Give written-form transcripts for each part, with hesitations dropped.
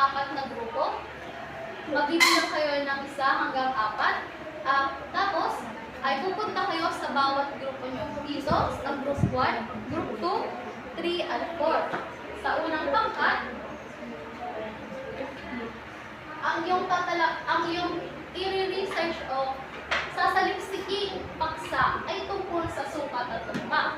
apat na grupo. Magbibilang kayo ng 1 hanggang 4. Tapos, ay pupunta kayo sa bawat grupo nyo. Dito, sa group 1, group 2, 3, at 4. Sa unang pangkat, ang iyong i-research o sasaliksiking paksa ay tungkol sa sukat at tugma.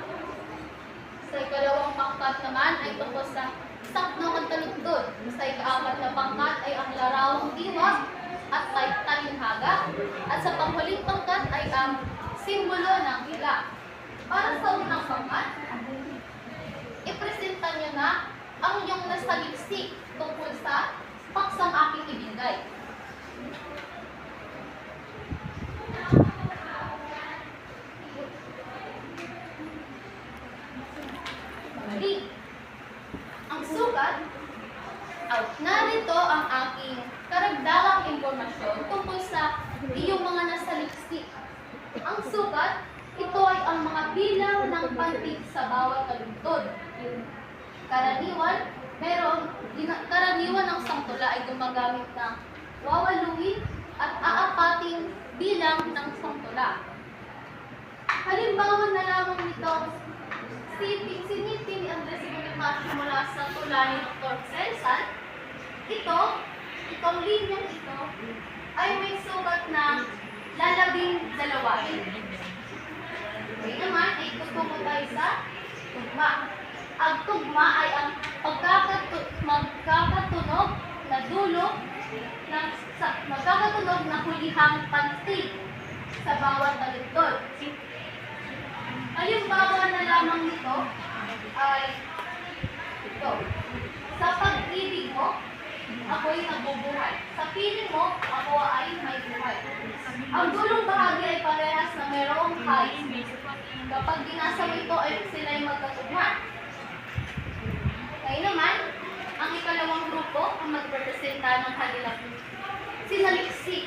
Sa ikalawang pangkat naman ay tungkol sa sakno at taludtod. Sa ika-4 na pangkat ay ang larawang diwa at talinhaga. At sa panghuling pangkat ay ang simbolo ng hila. Para sa unang pangkat, ipresenta nyo na ang iyong nasaliksik tungkol sa paksang aking ibigay. Mali. Ang sukat, narito ang aking karagdagang impormasyon tungkol sa iyong mga nasaliksik. Ang sukat, ito ay ang mga bilang ng pantig sa bawat taludtod. Karaniwan ng sangtula ay gumagamit ng wawaluin at aapating bilang ng sangtula. Halimbawa na lamang nito, sinipin ni Andres Bonifacio mula sa tula ni Dr. Celsan. Itong linyang ito ay may sukat na 12. Okay naman, ay tutungo tayo sa tugma. Ang tugma ay ang magkakatunog na dulo magkakatunog na hulihang pantig sa bawat taludtod. Halimbawa na lamang nito ay ito. Sa pag-ibig mo, ako'y nabubuhay. Sa piling mo, ako ay may buhay. Ang dulong bahagi ay parehas na mayroong high. Kapag binasa mo ito, ay sila'y magkatugma. Kaya naman, ang ikalawang grupo ang magrepresenta ng kanilang sinaliksik.